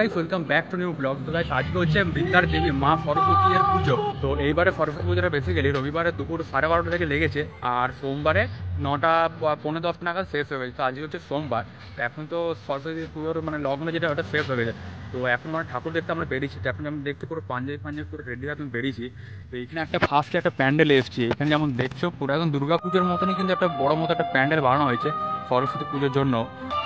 Guys, welcome back to new blog. তো guys, আজকে হচ্ছে বিদ্যার দেবী মা সরস্বতীর পুজো। তো এইবারে সরস্বতী পুজোটা বেসিক্যালি রবিবারে দুপুর 12:30 থেকে লেগেছে, আর সোমবারে 9টা 9:45 নাগাদ শেষ হয়ে গেছে। তো আজকে হচ্ছে সোমবার, এখন তো সরস্বতী পুজোর মানে লগ্ন যেটা ওটা শেষ হয়ে গেছে। তো এখন মানে ঠাকুর দেখতে আমরা বেরিয়েছি। তো এখন আমি দেখতে পুরো পাঞ্জাবি পুরো রেডি এখন বেরিয়েছি। তো এখানে একটা ফার্স্টে একটা প্যান্ডেল এসেছি। এখানে যেমন দেখছো পুরো এখন দুর্গা পুজোর মতনই কিন্তু একটা বড় মতো একটা প্যান্ডেল বানানো হয়েছে সরস্বতী পুজোর জন্য।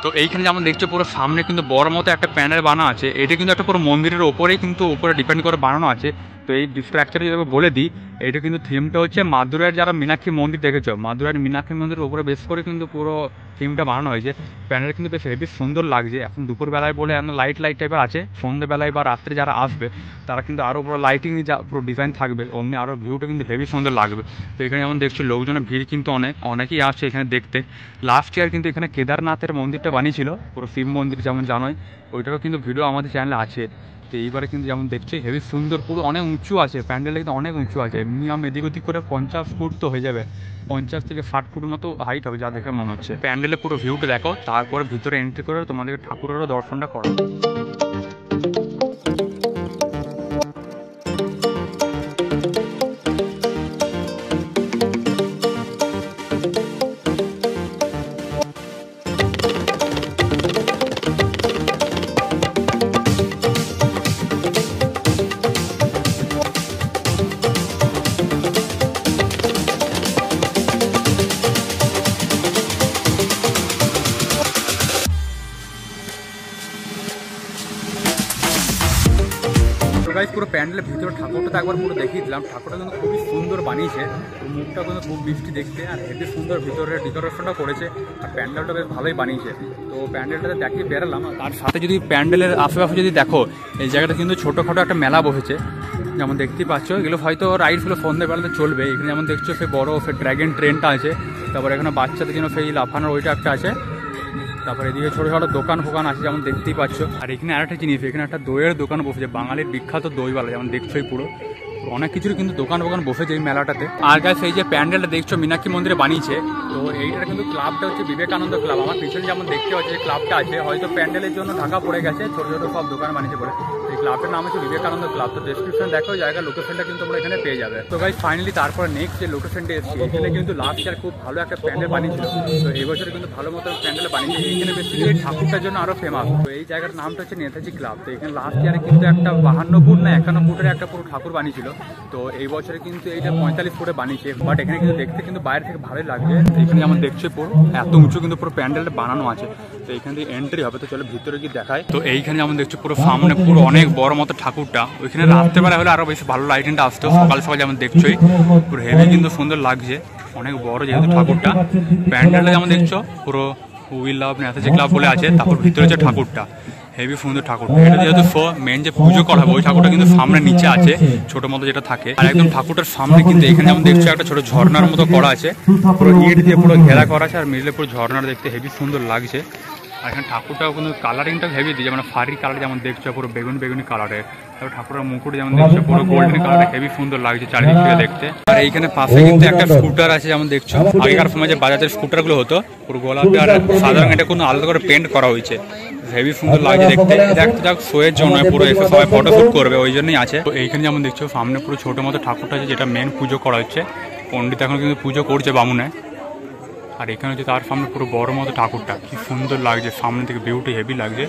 তো এইখানে যেমন দেখছো পুরো সামনে কিন্তু বড় মতো একটা প্যান্ডেল বানানো আছে। এটা কিন্তু একটা পুরো মন্দিরের ওপরেই কিন্তু উপরে ডিপেন্ড করে বানানো আছে। তো এই স্ট্রাকচারে যদি বলে দিই, এটা কিন্তু থিমটা হচ্ছে মাদুরাইয়ের যারা মীনাক্ষী মন্দির দেখেছো, মাদুরাইয়ের মীনাক্ষী মন্দিরের উপরে বেশ করে কিন্তু পুরো থিমটা বানানো হয়েছে। প্যান্ডেল কিন্তু বেশ হেভি সুন্দর লাগছে। এখন দুপুরবেলায় বলে এখন লাইট টাইপের আছে, সন্ধ্যেবেলায় বা রাত্রে যারা আসবে তারা কিন্তু আরও পুরো লাইটিং যা পুরো ডিজাইন থাকবে, অমনি আরও ভিউটা কিন্তু হেভি সুন্দর লাগবে। তো এখানে যেমন দেখছো লোকজনের ভিড় কিন্তু অনেকেই আসছে এখানে দেখতে। লাস্ট ইয়ার কিন্তু এখানে কেদারনাথের মন্দিরটা বানিয়েছিল, পুরো শিব মন্দির যেমন জানোই, ওইটারও কিন্তু ভিডিও আমাদের চ্যানেলে আছে। তো এইবারে কিন্তু যেমন দেখছি হেভি সুন্দর, পুরো অনেক উঁচু আছে প্যান্ডেলটা, কিন্তু অনেক উঁচু আছে। মিনিমাম এদিক ওদিক করে 50 ফুট তো হয়ে যাবে, 50 থেকে 60 ফুট মতো হাইট হবে যা দেখে মনে হচ্ছে। প্যান্ডেলে পুরো ভিউটা দেখো, তারপরে ভিতরে এন্ট্রি করে তোমাদেরকে ঠাকুরেরও দর্শনটা করো। পুরো প্যান্ডেলের ভিতরে ঠাকুরটা তো একবার পুরো দেখিয়ে দিলাম। ঠাকুরটা কিন্তু খুবই সুন্দর বানিয়েছে, মুখটা কিন্তু খুব মিষ্টি দেখতে, আর হেভি সুন্দর ভিতরের ডেকোরেশনটা করেছে, আর প্যান্ডেলটা বেশ ভালোই বানিয়েছে। তো প্যান্ডেলটাতে দেখিয়ে বেরোলাম। তার সাথে যদি প্যান্ডেলের আশেপাশে যদি দেখো, এই জায়গাটা কিন্তু ছোটোখাটো একটা মেলা বসেছে, যেমন দেখতেই পাচ্ছ। এগুলো হয়তো রাইডগুলো সন্ধ্যেবেলাতে চলবে। এখানে যেমন দেখছো সে বড় সে ড্র্যাগন ট্রেনটা আছে, তারপরে এখানে বাচ্চাদের জন্য সেই লাফানোর ওইটা একটা আছে, তারপরে এদিকে ছোটো ছোটো দোকান ফোকান আছে যেমন দেখতেই পাচ্ছ। আর এখানে আরেকটা জিনিস, এখানে একটা দইয়ের দোকান বসেছে, বাঙালির বিখ্যাত দইওয়ালা, যেমন দেখছোই পুরো অনেক কিছুর কিন্তু দোকান বসেছে এই মেলাটাতে। আর গাছ এই যে প্যান্ডেলটা দেখছো মীনাক্ষী মন্দিরে বানিয়েছে, তো এইটার কিন্তু ক্লাবটা হচ্ছে বিবেকানন্দ ক্লাব। আমার পিছনে যেমন দেখতে পাচ্ছি যে ক্লাবটা আছে, হয়তো প্যান্ডেলের জন্য ঢাকা পড়ে গেছে, ছোটো ছোটো সব দোকান বানিয়েছে বলে। এই ক্লাবটার নাম হচ্ছে বিবেকানন্দ ক্লাব। তো ডেসক্রিপশন দেখো, জায়গা লোকেশনটা কিন্তু তোমরা এখানে পেয়ে যাবে। তো গাইস ফাইনালি তারপরে নেক্সট যে লোকেশনটা এসেছে, এখানে কিন্তু লাস্ট ইয়ার খুব ভালো একটা প্যান্ডেল বানিয়েছিল। তো এই বছর কিন্তু ভালো মতো প্যান্ডেল বানিয়েছে। এখানে বেসিক্যালি ঠাকুরটার জন্য আরও ফেমাস। তো এই জায়গার নামটা হচ্ছে নেতাজি ক্লাব। তো এখানে লাস্ট ইয়ারে কিন্তু একটা 52 ফুট না 51 ফুটের একটা পুরো ঠাকুর বানিয়েছিল। তো এই বছরে কিন্তু এইটা 45 ফুটে বানিয়েছে, বাট এখানে কিন্তু দেখতে কিন্তু বাইরে থেকে ভালোই লাগবে। এখানে যেমন দেখছো পুরো এত উঁচু কিন্তু পুরো প্যান্ডেলটা বানানো আছে। তো এখান থেকে এন্ট্রি হবে, তো চলো ভিতরে গিয়ে দেখায়। তো এইখানে যেমন দেখছো পুরো সামনে পুরো অনেক বড় মতো ঠাকুরটা, ওইখানে রাত্রেবেলা হলে আরো বেশি ভালো লাইটিংটা আসতো। সকাল সকাল যেমন দেখছোই পুরো হেভি কিন্তু সুন্দর লাগছে, অনেক বড় যেহেতু ঠাকুরটা। প্যান্ডেলটা যেমন দেখছো পুরো উইল লাভ নেতাজি ক্লাব বলে আছে, তারপর ভিতরে যে ঠাকুরটা হেভি সুন্দর ঠাকুরটা। এটা যেহেতু মেন যে পুজো করা হবে ওই ঠাকুরটা কিন্তু সামনে নিচে আছে ছোট মতো যেটা থাকে, আর একদম ঠাকুরটার সামনে কিন্তু এখানে যেমন দেখছো একটা ছোট ঝর্ণার মতো করা আছে, পুরো ইট দিয়ে পুরো ঘেরা করা আছে, আর মিডলে পুরো ঝর্ণাটা দেখতে হেভি সুন্দর লাগছে। আর এখানে ঠাকুরটাও কিন্তু কালারিংটা হেভি দিয়েছে, মানে ফারি কালার যেমন দেখছো পুরো বেগুনি কালারের। তারপর ঠাকুরের মুকুট যেমন দেখছো পুরো গোল্ডেন কালারটা হেভি সুন্দর লাগছে চারিদিক থেকে দেখতে। আর এইখানে পাশে কিন্তু একটা স্কুটার আছে, যেমন দেখছো আগেকার সময় যে বাজাজের স্কুটার গুলো হতো পুরো গোলাপি আর সাদা রঙ, এটা কোনো আলাদা করে পেন্ট করা হয়েছে, হেভি সুন্দর লাগছে দেখতে। দেখতে যাক শোয়ের জন্য পুরো এসে সবাই ফটোশুট করবে ওই জন্যই আছে। তো এইখানে যেমন দেখছো সামনে পুরো ছোট মতো ঠাকুরটা আছে, যেটা মেন পুজো করা হচ্ছে। পণ্ডিত এখন কিন্তু পুজো করছে বামুনে। আর এখানে হচ্ছে তার সামনে পুরো বড় মতো ঠাকুরটা, কি সুন্দর লাগছে, সামনে থেকে ভিউটি হেভি লাগছে।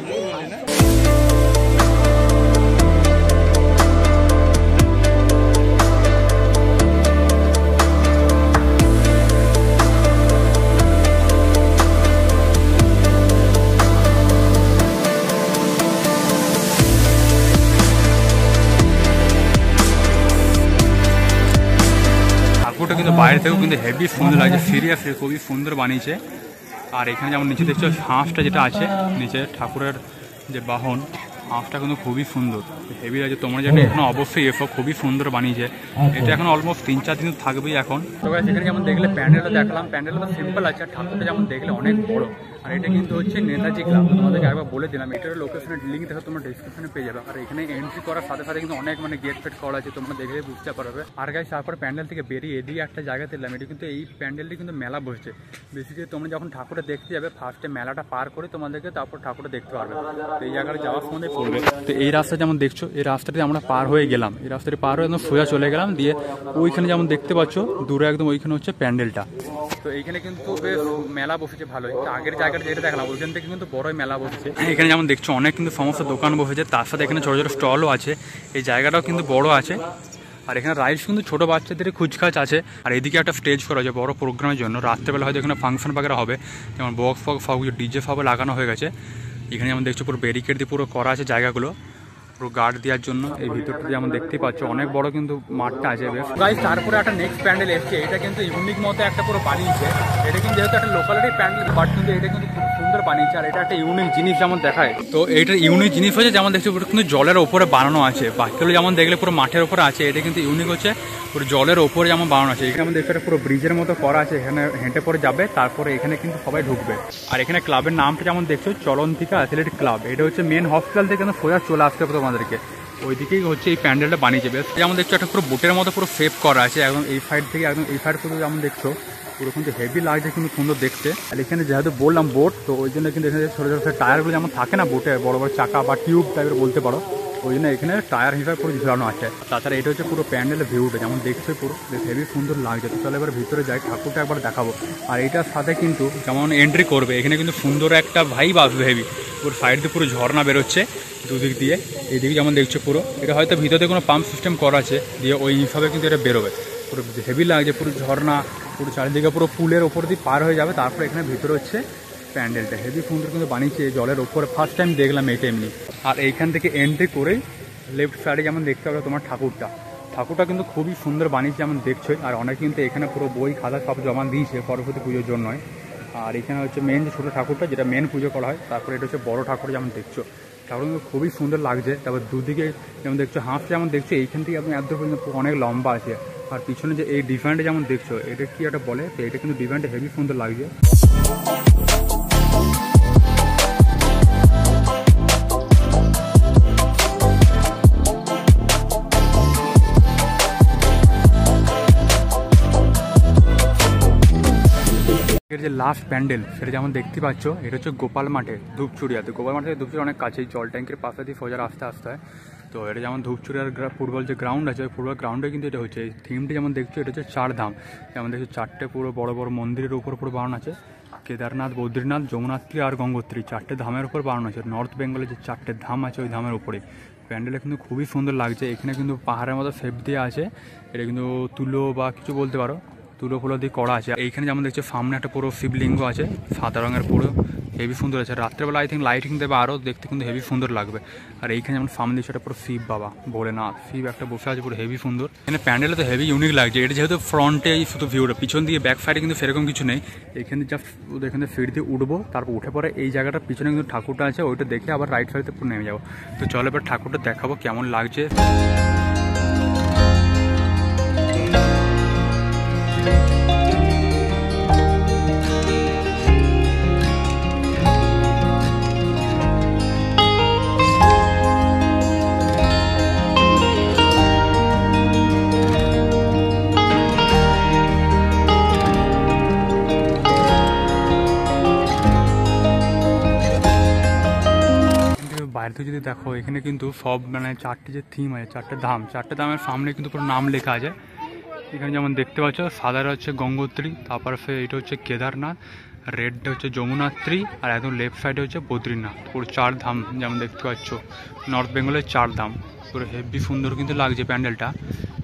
কিন্তু বাইরে থেকেও কিন্তু হেভি সুন্দর লাগছে, সিরিয়াসলি খুবই সুন্দর বানিয়েছে। আর এখানে যেমন নিচে দেখছো হাঁসটা যেটা আছে নিচে ঠাকুরের যে বাহন, হাঁসটা কিন্তু খুবই সুন্দর হেভি লাগছে। তোমরা যেটা এখনো অবশ্যই এসো, খুবই সুন্দর বানিয়েছে। এটা এখন অলমোস্ট 3-4 দিন থাকবেই এখন। তো সেখানে যেমন দেখলে প্যান্ডেলটা দেখলাম, প্যান্ডেলটা সিম্পল আছে, আর ঠাকুরটা যেমন দেখলে অনেক বড়। আর এটা কিন্তু হচ্ছে নেতাজি ক্লাব, তোমাদেরকে একবার বলে দিলাম। এটার লোকেশনের লিঙ্ক দেখো তোমরা ডিসক্রিপশনে পেয়ে যাবে। আর এখানে এন্ট্রি করার সাথে সাথে কিন্তু অনেক মানে গেট ফেট করা আছে, তোমরা দেখলে বুঝতে পারবে। আর গাইস তারপর প্যান্ডেল থেকে বেরিয়ে এদিকে একটা জায়গাতে এলাম, এটা কিন্তু এই প্যান্ডেলটি কিন্তু মেলা বসছে। বেসিক্যালি তোমরা যখন ঠাকুরটা দেখতে যাবে ফার্স্টে মেলাটা পার করে তোমাদেরকে তারপর ঠাকুরটা দেখতে পারবে। তো এই জায়গাটা যাওয়ার সময় পড়বে। তো এই রাস্তা যেমন দেখছো, এই রাস্তাটি আমরা পার হয়ে গেলাম, এই রাস্তাটি পার হয়ে একদম সোজা চলে গেলাম, দিয়ে ওইখানে যেমন দেখতে পাচ্ছ দূরে একদম ওইখানে হচ্ছে প্যান্ডেলটা। তো এইখানে কিন্তু বেশ মেলা বসেছে ভালোই, আগের জায়গাটা যেটা দেখলাম ওইখান থেকে কিন্তু বড়ই মেলা বসেছে। এখানে যেমন দেখছো অনেক কিন্তু সমস্ত দোকান বসেছে, তার সাথে এখানে ছোটো ছোটো স্টলও আছে, এই জায়গাটাও কিন্তু বড় আছে। আর এখানে রাইডস কিন্তু ছোটো বাচ্চাদের খুচখাচ আছে। আর এদিকে একটা স্টেজ করা হয়েছে বড় প্রোগ্রামের জন্য, রাত্রেবেলা হয়তো এখানে ফাংশন বাগেরা হবে, যেমন বক্স ফক্স সব ডিজে ফাবও লাগানো হয়ে গেছে। এখানে যেমন দেখছো পুরো ব্যারিকেড দিয়ে পুরো করা আছে জায়গাগুলো পুরো গার্ড দেওয়ার জন্য। এই ভিতরটা যেমন দেখতেই পাচ্ছ অনেক বড় কিন্তু মাঠটা আছে বেশ। গাইস তারপরে একটা নেক্সট প্যান্ডেল এসছে, এটা কিন্তু ইউনিক মতো একটা পুরো বানিয়েছে। এটা কিন্তু যেহেতু একটা লোকালেরই প্যান্ডেল, বাট কিন্তু এটা কিন্তু খুব সুন্দর বানিয়েছে। আর এটা একটা ইউনিক জিনিস যেমন দেখায়, তো এইটার ইউনিক জিনিস হচ্ছে যেমন দেখছি পুরো কিন্তু জলের ওপরে বানানো আছে। বাকিগুলো যেমন দেখলে পুরো মাঠের ওপরে আছে, এটা কিন্তু ইউনিক হচ্ছে পুরো জলের ওপরে যেমন বানানো আছে। এখানে আমাদের একটা পুরো ব্রিজের মতো করা আছে, এখানে হেঁটে পরে যাবে, তারপরে এখানে কিন্তু সবাই ঢুকবে। আর এখানে ক্লাবের নামটা যেমন দেখছো চলন্তিকা অ্যাথলেটিক ক্লাব। এটা হচ্ছে মেন হসপিটাল থেকে সোজা চলে আসতে হবে তোমাদেরকে, ওইদিকেই হচ্ছে এই প্যান্ডেলটা বানিয়েছে। বেশ যেমন দেখছো একটা পুরো বোটের মতো পুরো সেভ করা আছে, একদম এই সাইড থেকে একদম এই সাইড পুরো যেমন দেখছো পুরো কিন্তু হেভি লাগছে, কিন্তু সুন্দর দেখতে। আর এখানে যেহেতু বললাম বোট, তো ওই জন্য কিন্তু এখানে ছোটো ছোটো টায়ারগুলো যেমন থাকে না বোটে, বড় বড় চাকা বা টিউব টাইপের বলতে পারো, ওই জন্য এখানে টায়ার হিসাবে পুরো ঝুলানো আছে। তাছাড়া এটা হচ্ছে পুরো প্যান্ডেলের ভিউটা যেমন দেখছো পুরো হেভি সুন্দর লাগছে। তো চলো এবার ভিতরে যাই, ঠাকুরটা একবার দেখাবো। আর এটার সাথে কিন্তু যেমন এন্ট্রি করবে এখানে কিন্তু সুন্দর একটা ভাইব আসবে হেভি, পুরো সাইড দিয়ে পুরো ঝর্ণা বেরোচ্ছে দুদিক দিয়ে। এইদিকে যেমন দেখছো পুরো এটা হয়তো ভিতরে কোনো পাম্প সিস্টেম করা আছে, দিয়ে ওই হিসাবে কিন্তু এটা বেরোবে, পুরো হেভি লাগছে, পুরো ঝর্ণা পুরো চারিদিকে পুরো পুলের ওপর দিয়ে পার হয়ে যাবে। তারপরে এখানে ভিতরে হচ্ছে প্যান্ডেলটা হেভি সুন্দর কিন্তু বানিয়েছে জলের ওপরে, ফার্স্ট টাইম দেখলাম এটা এমনি। আর এইখান থেকে এন্ট্রি করেই লেফট সাইডে যেমন দেখতে পাবে তোমার ঠাকুরটা কিন্তু খুবই সুন্দর বানিয়েছে যেমন দেখছোই। আর অনেক কিন্তু এখানে পুরো বই খাতা সব জমা দিয়েছে সরস্বতী পুজোর জন্যই। আর এখানে হচ্ছে মেন যে ছোটো ঠাকুরটা যেটা মেন পুজো করা হয়, তারপরে এটা হচ্ছে বড় ঠাকুর যেমন দেখছো, ঠাকুর কিন্তু খুবই সুন্দর লাগছে। তারপর দুদিকে যেমন দেখছো হাঁসটা যেমন দেখছো এইখান থেকে আপনি এত পর্যন্ত অনেক লম্বা আছে। আর পিছনে যে এই ডিজাইনটা যেমন দেখছো এটা কি একটা বলে, তো এটা কিন্তু ডিজাইনটা হেভি সুন্দর লাগছে। এর যে লাস্ট প্যান্ডেল সেটা যেমন দেখতে পাচ্ছ, এটা হচ্ছে গোপাল মাঠে ধূপচুড়িয়াতে। গোপাল মাঠে ধূপচুড়ি অনেক কাছেই, জল ট্যাঙ্কের পাশে দিয়ে সোজা রাস্তা আসতে হয়। তো এটা যেমন ধূপচুড়িয়ার ফুটবল যে গ্রাউন্ড আছে, ওই ফুটবল গ্রাউন্ডে কিন্তু এটা হচ্ছে। এই থিমটি যেমন দেখছো এটা হচ্ছে 4 ধাম, যেমন দেখছো 4টে পুরো বড় বড় মন্দিরের উপর পুরো বানানো আছে। কেদারনাথ, বদ্রীনাথ, যমুনাত্রী আর গঙ্গোত্রী 4টে ধামের উপর বানানো আছে। নর্থ বেঙ্গলে যে 4টে ধাম আছে ওই ধামের উপরে প্যান্ডেলটা কিন্তু খুবই সুন্দর লাগছে। এখানে কিন্তু পাহাড়ের মতো শেপ দিয়ে আছে, এটা কিন্তু তুলো বা কিছু বলতে পারো, তুলো ফুলো দিয়ে করা আছে। এইখানে যেমন দেখছো সামনে একটা পুরো শিবলিঙ্গ আছে সাদা রঙের, পুরো হেভি সুন্দর আছে। রাত্রেবেলা আই থিঙ্ক লাইটিং দেবে আরও দেখতে কিন্তু হেভি সুন্দর লাগবে। আর এইখানে যেমন সামনে দিচ্ছে একটা পুরো শিব বাবা ভোলেনাথ, শিব একটা বসে আছে পুরো হেভি সুন্দর। এখানে প্যান্ডেলটা তো হেভি ইউনিক লাগছে। এটা যেহেতু ফ্রন্টে শুধু ভিউটা, পিছন দিকে ব্যাক সাইডে কিন্তু সেরকম কিছু নেই। এখানে জাস্ট এখানে সিঁড়ি দিয়ে উঠবো, তারপর উঠে পরে এই জায়গাটার পিছনে কিন্তু ঠাকুরটা আছে, ওইটা দেখে আবার রাইট সাইডে পুরো নেমে যাবো। তো চলো এবার ঠাকুরটা দেখাবো কেমন লাগছে। বাইরে থেকে যদি দেখো এখানে কিন্তু সব মানে 4টে যে থিম আছে, 4টে ধাম, 4টে ধামের সামনে কিন্তু পুরো নাম লেখা আছে। এখানে যেমন দেখতে পাচ্ছ সাদাটা হচ্ছে গঙ্গোত্রী, তারপর এটা হচ্ছে কেদারনাথ, রেডটা হচ্ছে যমুনাত্রী, আর একদম লেফট সাইডে হচ্ছে বদ্রীনাথ। পুরো 4 ধাম যেমন দেখতে পাচ্ছ, নর্থ বেঙ্গলের 4 ধাম। পুরো হেভি সুন্দর কিন্তু লাগছে প্যান্ডেলটা।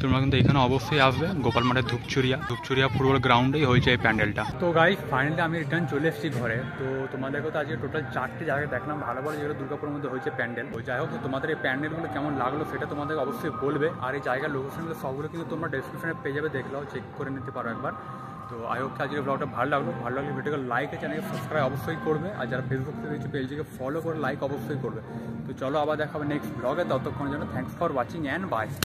তোমরা কিন্তু এখানে অবশ্যই আসবে, গোপাল মাঠের ধূপচুরিয়া ফুটবল গ্রাউন্ডেই হয়েছে এই প্যান্ডেলটা। তো গাইস ফাইনালি আমি রিটার্ন চলে এসেছি ঘরে। তো তোমাদেরকে তো আজকে টোটাল 4টে জায়গায় দেখলাম ভালো ভালো, যেগুলো দুর্গাপুরের মধ্যে হয়েছে প্যান্ডেল। তো যাই হোক, তোমাদের এই প্যান্ডেলগুলো কেমন লাগলো সেটা তোমাদেরকে অবশ্যই বলবে। আর এই জায়গার লোকেশনগুলো সবগুলো কিন্তু তোমরা ডেসক্রিপশনে পেয়ে যাবে, দেখলাও চেক করে নিতে পারো একবার। তো আই হোপ আজকের ব্লগটা ভালো লাগলে ভিডিওকে লাইক, চ্যানেলকে সাবস্ক্রাইব অবশ্যই করবে। আর যারা ফেসবুক থেকে দেখছে পেজটিকে ফলো করে লাইক অবশ্যই করবে। তো চলো আবার দেখা হবে নেক্সট ব্লগে, ততক্ষণের জন্য thanks for watching and by.